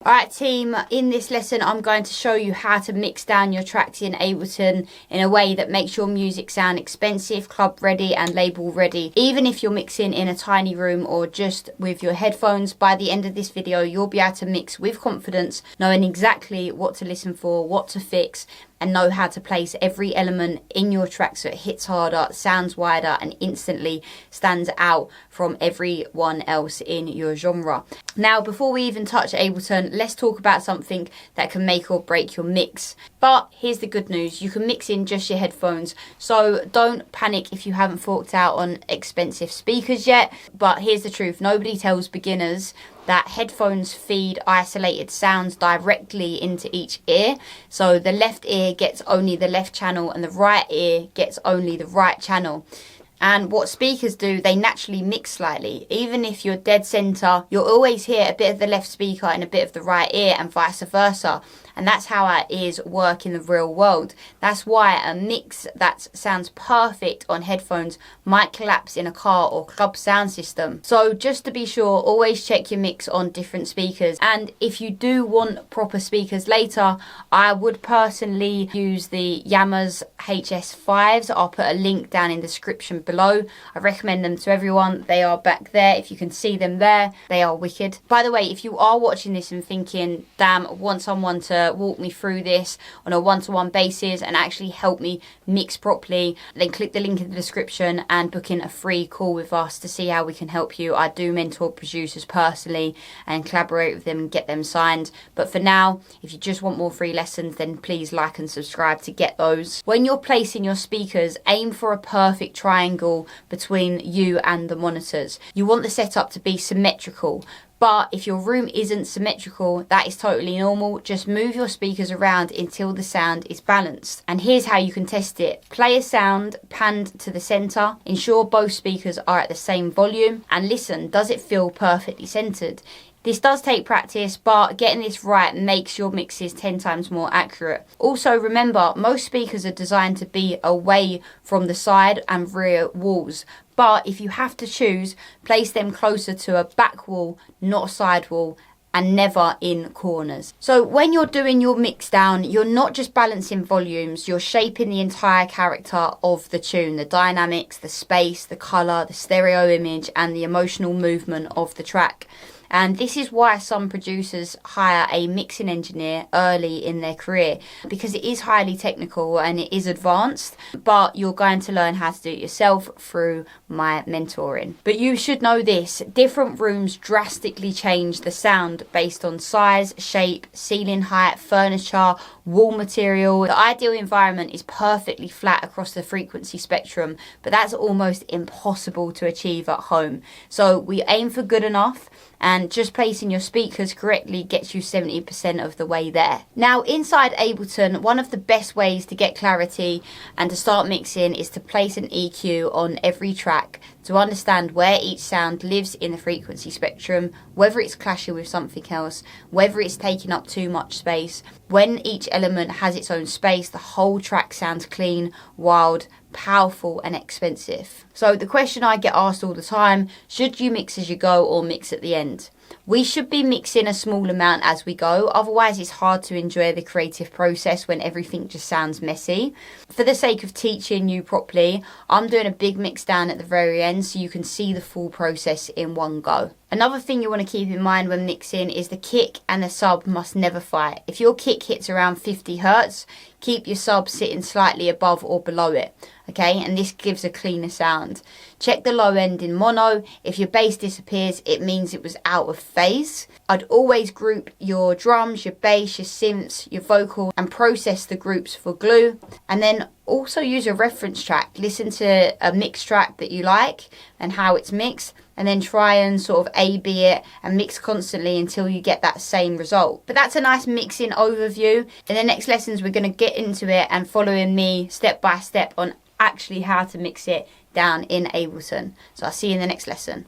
Alright team, in this lesson I'm going to show you how to mix down your tracks in Ableton in a way that makes your music sound expensive, club ready and label ready. Even if you're mixing in a tiny room or just with your headphones, by the end of this video you'll be able to mix with confidence, knowing exactly what to listen for, what to fix, and know how to place every element in your track so it hits harder, sounds wider and instantly stands out from everyone else in your genre. Now before we even touch Ableton, let's talk about something that can make or break your mix. But here's the good news, you can mix in just your headphones, so don't panic if you haven't forked out on expensive speakers yet. But here's the truth, nobody tells beginners that headphones feed isolated sounds directly into each ear. So the left ear gets only the left channel and the right ear gets only the right channel. And what speakers do, they naturally mix slightly. Even if you're dead center, you'll always hear a bit of the left speaker and a bit of the right ear and vice versa. And that's how our ears work in the real world. That's why a mix that sounds perfect on headphones might collapse in a car or club sound system. So just to be sure, always check your mix on different speakers. And if you do want proper speakers later, I would personally use the Yamaha HS5s. I'll put a link down in the description below. I recommend them to everyone. They are back there. If you can see them there, they are wicked. By the way, if you are watching this and thinking, damn, I want someone to walk me through this on a one-to-one basis and actually help me mix properly, then click the link in the description and book in a free call with us to see how we can help you. I do mentor producers personally and collaborate with them and get them signed. But for now, if you just want more free lessons, then please like and subscribe to get those. When you're placing your speakers, aim for a perfect triangle between you and the monitors. You want the setup to be symmetrical. But if your room isn't symmetrical, that is totally normal. Just move your speakers around until the sound is balanced. And here's how you can test it. Play a sound panned to the center. Ensure both speakers are at the same volume. And listen, does it feel perfectly centered? This does take practice, but getting this right makes your mixes 10 times more accurate. Also remember, most speakers are designed to be away from the side and rear walls. But if you have to choose, place them closer to a back wall, not a side wall, and never in corners. So when you're doing your mix down, you're not just balancing volumes, you're shaping the entire character of the tune, the dynamics, the space, the color, the stereo image, and the emotional movement of the track. And this is why some producers hire a mixing engineer early in their career, because it is highly technical and it is advanced, but you're going to learn how to do it yourself through my mentoring. But you should know this, different rooms drastically change the sound based on size, shape, ceiling height, furniture, wall material. The ideal environment is perfectly flat across the frequency spectrum, but that's almost impossible to achieve at home. So we aim for good enough, and just placing your speakers correctly gets you 70% of the way there. Now inside Ableton, one of the best ways to get clarity and to start mixing is to place an EQ on every track to understand where each sound lives in the frequency spectrum, whether it's clashing with something else, whether it's taking up too much space. When each element has its own space, the whole track sounds clean, wild, powerful and expensive. So the question I get asked all the time, should you mix as you go or mix at the end? We should be mixing a small amount as we go, otherwise it's hard to enjoy the creative process when everything just sounds messy. For the sake of teaching you properly, I'm doing a big mix down at the very end so you can see the full process in one go. Another thing you want to keep in mind when mixing is the kick and the sub must never fight. If your kick hits around 50 Hz, keep your sub sitting slightly above or below it, okay? And this gives a cleaner sound. Check the low end in mono. If your bass disappears, it means it was out of phase. I'd always group your drums, your bass, your synths, your vocal, and process the groups for glue. And then also use a reference track. Listen to a mix track that you like and how it's mixed, and then try and sort of A/B it and mix constantly until you get that same result. But that's a nice mixing overview. In the next lessons, we're going to get into it and following me step by step on actually how to mix it down in Ableton. So I'll see you in the next lesson.